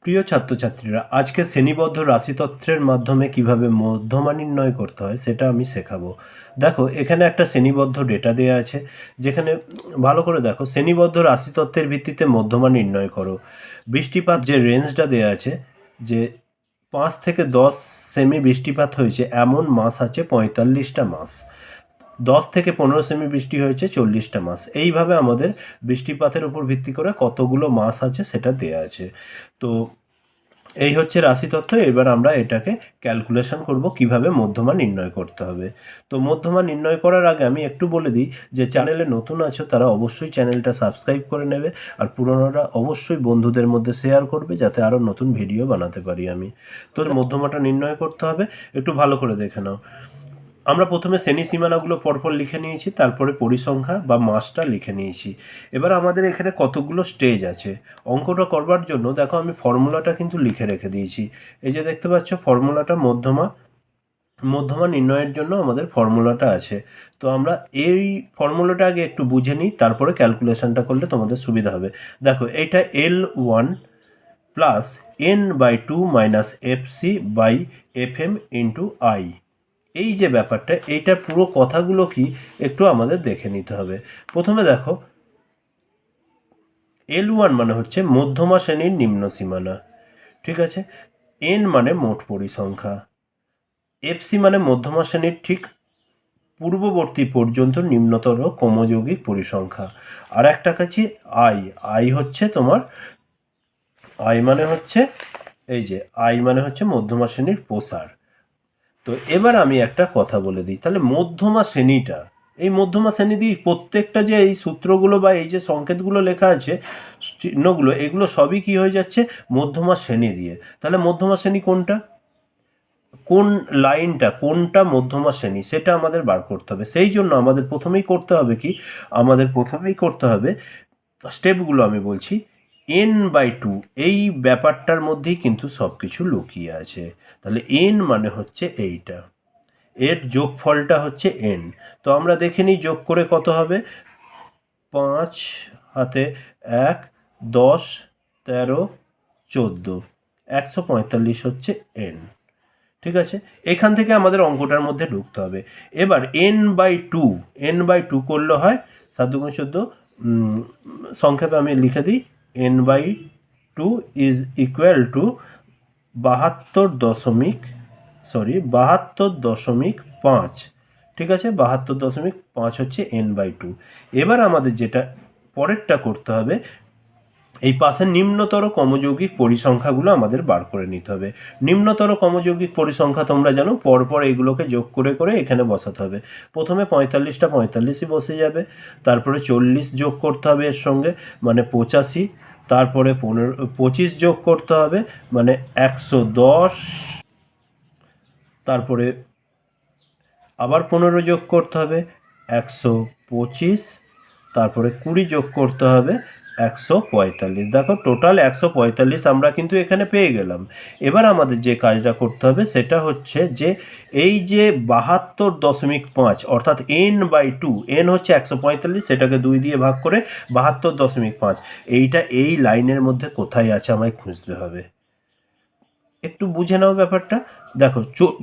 প্রিয় ছাত্রছাত্রীরা, আজকে শ্রেণীবদ্ধ রাশিতত্ত্বের মাধ্যমে কিভাবে মধ্যমা নির্ণয় করতে হয় সেটা আমি শেখাবো। দেখো, এখানে একটা শ্রেণীবদ্ধ ডেটা দেওয়া আছে, যেখানে ভালো করে দেখো, শ্রেণীবদ্ধ রাশিতত্ত্বের ভিত্তিতে মধ্যমা নির্ণয় করো। বৃষ্টিপাত যে রেঞ্জটা দেওয়া আছে, যে 5 থেকে 10 সেমি বৃষ্টিপাত হয়েছে এমন মাস আছে 45টা মাস, 10 থেকে 15 সেমি বৃষ্টি হয়েছে 40টা মাস। এইভাবে আমাদের বৃষ্টিপাতের উপর ভিত্তি করে কতগুলো মাস আছে সেটা দেওয়া আছে। তো এই হচ্ছে রাশিতত্ত্ব। এবার আমরা এটাকে ক্যালকুলেশন করব কিভাবে মধ্যমা নির্ণয় করতে হবে। তো মধ্যমা নির্ণয় করার আগে আমি একটু বলে দিই যে চ্যানেলে নতুন আছো তারা অবশ্যই চ্যানেলটা সাবস্ক্রাইব করে নেবে, আর পুরনোরা অবশ্যই বন্ধুদের মধ্যে শেয়ার করবে যাতে আরও নতুন ভিডিও বানাতে পারি আমি। তো মধ্যমাটা নির্ণয় করতে হবে, একটু ভালো করে দেখে নাও। আমরা প্রথমে শ্রেণী সীমানাগুলো পরপর লিখে নিয়েছি, তারপরে পরিসংখ্যা বা মাসটা লিখে নিয়েছি। এবার আমাদের এখানে কতগুলো স্টেজ আছে অঙ্কটা করবার জন্য, দেখো আমি ফর্মুলাটা কিন্তু লিখে রেখে দিয়েছি। এই যে দেখতে পাচ্ছ ফর্মুলাটা, মধ্যমা নির্ণয়ের জন্য আমাদের ফর্মুলাটা আছে। তো আমরা এই ফর্মুলাটা আগে একটু বুঝে নিই, তারপরে ক্যালকুলেশনটা করলে তোমাদের সুবিধা হবে। দেখো, এইটা L1 plus N/2 minus FC by FM into I। এই যে ব্যাপারটা, এইটা পুরো কথাগুলো কি একটু আমাদের দেখে নিতে হবে। প্রথমে দেখো, L1 মানে হচ্ছে মধ্যমা শ্রেণীর নিম্ন সীমানা, ঠিক আছে। N মানে মোট পরিসংখ্যা, FC মানে মধ্যমা শ্রেণীর ঠিক পূর্ববর্তী পর্যন্ত নিম্নতর ক্রমযৌগিক পরিসংখ্যা, আর একটা কাছে I হচ্ছে তোমার, I মানে হচ্ছে এই যে I মানে হচ্ছে মধ্যমা শ্রেণীর প্রসার। তো এবার আমি একটা কথা বলে দিই, তাহলে মধ্যমা শ্রেণীটা, এই মধ্যমা শ্রেণী দিয়ে প্রত্যেকটা যে এই সূত্রগুলো বা এই যে সংকেতগুলো লেখা আছে, চিহ্নগুলো, এগুলো সবই কি হয়ে যাচ্ছে মধ্যমা শ্রেণী দিয়ে। তাহলে মধ্যমা শ্রেণী কোনটা, কোন লাইনটা, কোনটা মধ্যমা শ্রেণী সেটা আমাদের বার করতে হবে। সেই জন্য আমাদের প্রথমেই করতে হবে কি, আমাদের প্রথমেই করতে হবে স্টেপগুলো আমি বলছি। N/2 এই ব্যাপারটার মধ্যেই কিন্তু সব কিছু লুকিয়ে আছে। তাহলে N মানে হচ্ছে এইটা, এর যোগফলটা হচ্ছে N। তো আমরা দেখে নিই যোগ করে কত হবে। 5 হাতে 1, 10, 13, 14, 145 হচ্ছে N, ঠিক আছে। এখান থেকে আমাদের অঙ্কটার মধ্যে ঢুকতে হবে। এবার N/2 করলে হয় 7 × 14, সংক্ষেপে আমি লিখে দিই, N/2 ইজ ইকুয়াল টু 72.5, ঠিক আছে, 72.5 হচ্ছে N/2। এবার আমাদের যেটা পরেরটা করতে হবে, এই পাশের নিম্নতর ক্রমযৌগিক পরিসংখ্যাগুলো আমাদের বার করে নিতে হবে। নিম্নতর ক্রমযৌগিক পরিসংখ্যা তোমরা জানো, পরপর এইগুলোকে যোগ করে করে এখানে বসাতে হবে। প্রথমে 45টা 45ই বসে যাবে, তারপরে 40 যোগ করতে হবে এর সঙ্গে, মানে 85, তারপরে 25 যোগ করতে হবে, মানে 110, তারপরে আবার 15 যোগ করতে হবে, 125, তারপরে 20 যোগ করতে হবে, 145। দেখো, টোটাল 145 আমরা কিন্তু এখানে পেয়ে গেলাম। এবার আমাদের যে কাজটা করতে হবে সেটা হচ্ছে যে এই যে 72.5 অর্থাৎ N/2, N হচ্ছে 145, সেটাকে 2 দিয়ে ভাগ করে 72.5, এইটা এই লাইনের মধ্যে কোথায় আছে আমায় খুঁজতে হবে। একটু বুঝে নাও ব্যাপারটা। দেখো,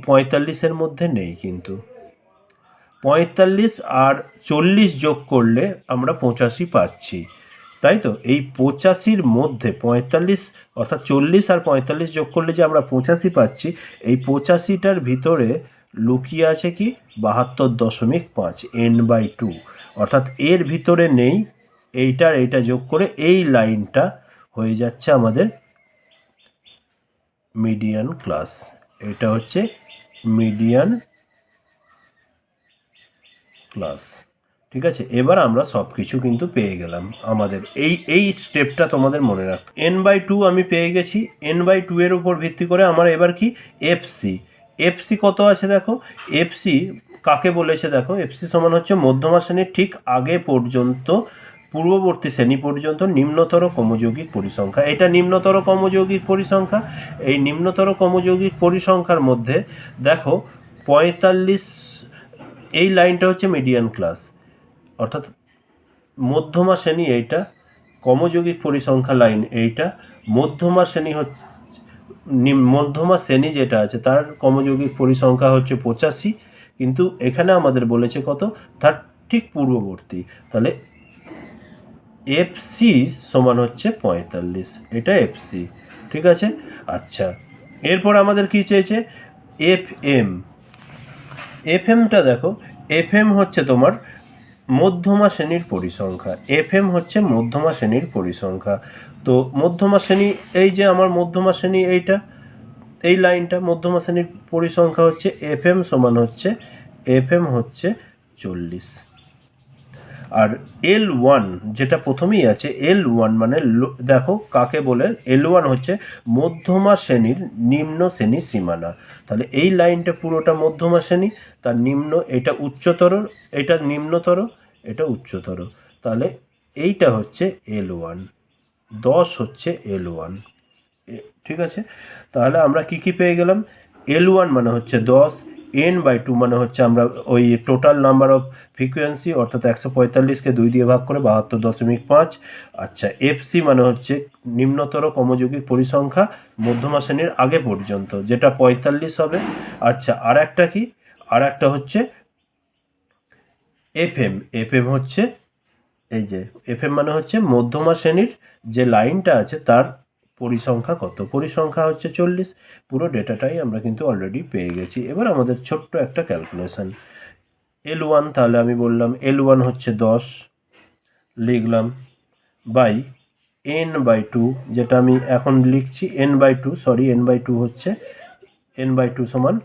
45-এর মধ্যে নেই, কিন্তু 45 আর 40 যোগ করলে আমরা 85 পাচ্ছি, তাই তো। এই 85-র মধ্যে 45 অর্থাৎ 40 আর 45 যোগ করলে যে আমরা 85 পাচ্ছি, এই 85টার ভিতরে লুকিয়ে আছে কি 72.5 N/2, অর্থাৎ এর ভিতরে নেই। এইটা যোগ করে এই লাইনটা হয়ে যাচ্ছে আমাদের মিডিয়ান ক্লাস। এটা হচ্ছে মিডিয়ান ক্লাস, ঠিক আছে। এবার আমরা সব কিছু কিন্তু পেয়ে গেলাম। আমাদের এই স্টেপটা তোমাদের মনে রাখতে, N/2 আমি পেয়ে গেছি। N/2 এর উপর ভিত্তি করে আমার এবার কি এফসি কত আছে দেখো। এফসি কাকে বলেছে দেখো, এফসি সমান হচ্ছে মধ্যমা শ্রেণীর ঠিক আগে পর্যন্ত পূর্ববর্তী শ্রেণী পর্যন্ত নিম্নতর ক্রমযৌগিক পরিসংখ্যা। এটা নিম্নতর ক্রমযৌগিক পরিসংখ্যা। এই নিম্নতর ক্রমযৌগিক পরিসংখ্যার মধ্যে দেখো 45, এই লাইনটা হচ্ছে মিডিয়ান ক্লাস, অর্থাৎ মধ্যমা শ্রেণী এইটা, ক্রমযৌগিক পরিসংখ্যা লাইন এইটা, মধ্যমা শ্রেণী মধ্যমা শ্রেণী যেটা আছে তার কমযৌগিক পরিসংখ্যা হচ্ছে 85, কিন্তু এখানে আমাদের বলেছে কত, তার ঠিক পূর্ববর্তী। তাহলে এফসি সমান হচ্ছে 45, এটা এফসি, ঠিক আছে। আচ্ছা, এরপর আমাদের কি চেয়েছে, এফ এম। এফ এমটা দেখো, এফ এম হচ্ছে তোমার মধ্যমা শ্রেণীর পরিসংখ্যা। এফ এম হচ্ছে মধ্যমা শ্রেণীর পরিসংখ্যা। তো মধ্যমা শ্রেণী, এই যে আমার মধ্যমা শ্রেণী এইটা, এই লাইনটা মধ্যমা শ্রেণীর পরিসংখ্যা হচ্ছে এফ এম সমান হচ্ছে, এফ এম হচ্ছে 40। আর এল ওয়ান যেটা প্রথমেই আছে, এল ওয়ান মানে দেখো কাকে বলে, এল ওয়ান হচ্ছে মধ্যমা শ্রেণীর নিম্ন শ্রেণীর সীমানা। তাহলে এই লাইনটা পুরোটা মধ্যমা শ্রেণী, তার নিম্ন, এটা উচ্চতর, এটা নিম্নতর, এটা উচ্চতর। তাহলে এইটা হচ্ছে এল ওয়ান, 10 হচ্ছে এল ওয়ান, ঠিক আছে। তাহলে আমরা কি কি পেয়ে গেলাম, এল ওয়ান মানে হচ্ছে 10, n/2 মানে হচ্ছে আমরা ওই টোটাল নাম্বার অফ ফ্রিকোয়েন্সি, অর্থাৎ 145কে 2 দিয়ে ভাগ করে 72.5। আচ্ছা, এফসি মানে হচ্ছে নিম্নতর কমযৌগিক পরিসংখ্যা মধ্যমা শ্রেণীর আগে পর্যন্ত, যেটা 45 হবে। আচ্ছা, আর একটা কি, আর একটা হচ্ছে এফএম। এফএম হচ্ছে এই যে এফএম মানে হচ্ছে মধ্যমা শ্রেণীর যে লাইনটা আছে তার পরিসংখ্যা কত, পরিসংখ্যা হচ্ছে 40। পুরো ডেটাটাই আমরা কিন্তু অলরেডি পেয়ে গেছি। এবার আমাদের ছোট্ট একটা ক্যালকুলেশন, এল ওয়ান, তাহলে আমি বললাম এল ওয়ান হচ্ছে 10 লিখলাম, বাই n/2, যেটা আমি এখন লিখছি n/2, সরি n/2 হচ্ছে, n/2 সমান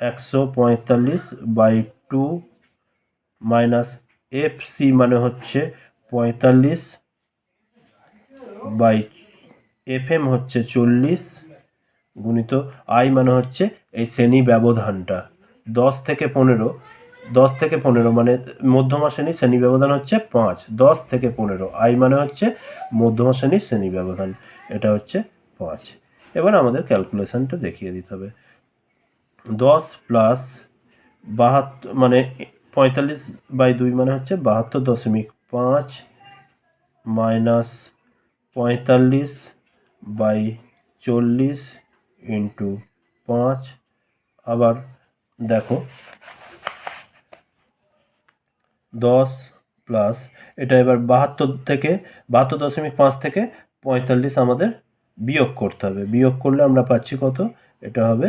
145/2 মাইনাস এফ সি মানে হচ্ছে 45 বাই এফ এম হচ্ছে 40 গুণিত আই মানে হচ্ছে এই শ্রেণী ব্যবধানটা 10 থেকে 15, 10 থেকে 15 মানে মধ্যমা শ্রেণীর শ্রেণী ব্যবধান হচ্ছে 5, 10 থেকে 15, আই মানে হচ্ছে মধ্যমা শ্রেণীর শ্রেণী ব্যবধান, এটা হচ্ছে 5। এবার আমাদের ক্যালকুলেশনটা দেখিয়ে দিতে হবে, 10 প্লাস 72 মানে 45/2 মানে হচ্ছে 72.5 মাইনাস 45/40 ইন্টু 5। আবার দেখো 10 প্লাস, এটা এবার 72.5 থেকে 45 আমাদের বিয়োগ করতে হবে, বিয়োগ করলে আমরা পাচ্ছি কত, এটা হবে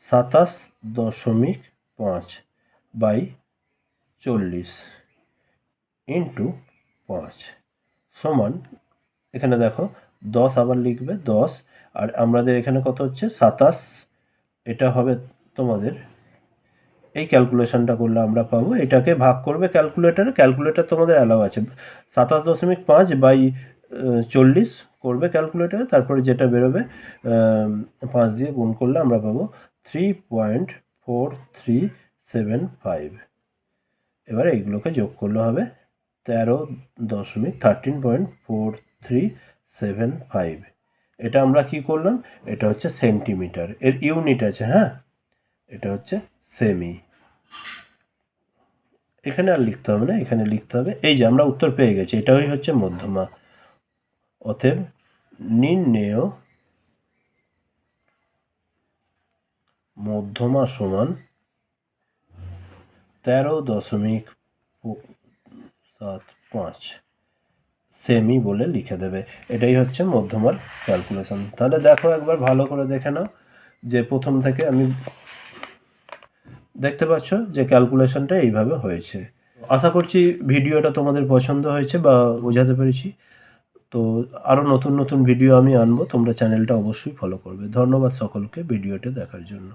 27.5/40 ইন্টু 5 সমান, এখানে দেখো 10 আবার লিখবে 10, আর আমাদের এখানে কত হচ্ছে 27, এটা হবে তোমাদের, এই ক্যালকুলেশনটা করলে আমরা পাবো, এটাকে ভাগ করবে ক্যালকুলেটারে, ক্যালকুলেটার তোমাদের অ্যালাউ আছে, 27.5/40 করবে ক্যালকুলেটারে, তারপরে যেটা বেরোবে 5 দিয়ে গুণ করলে আমরা পাবো 3.4375। এবারে এইগুলোকে যোগ করলে হবে 13.4375। এটা আমরা কি করলাম, এটা হচ্ছে সেন্টিমিটার, এর ইউনিট আছে, হ্যাঁ, এটা হচ্ছে সেমি। এখানে আর লিখতে হবে না, এখানে লিখতে হবে, এই যে আমরা উত্তর পেয়ে গেছি, এটাই হচ্ছে মধ্যমা। অতএব নির্ণেয় মধ্যমা সমান 13.75 সেমি বলে লিখে দেবে, এটাই হচ্ছে মধ্যমার ক্যালকুলেশন। তাহলে দেখো একবার ভালো করে দেখে নাও, যে প্রথম থেকে আমি দেখতে পাচ্ছ যে ক্যালকুলেশনটা এইভাবে হয়েছে। আশা করছি ভিডিওটা তোমাদের পছন্দ হয়েছে বা বোঝাতে পেরেছি। তো আরও নতুন নতুন ভিডিও আমি আনবো, তোমরা চ্যানেলটা অবশ্যই ফলো করবে। ধন্যবাদ সকলকে ভিডিওটা দেখার জন্য।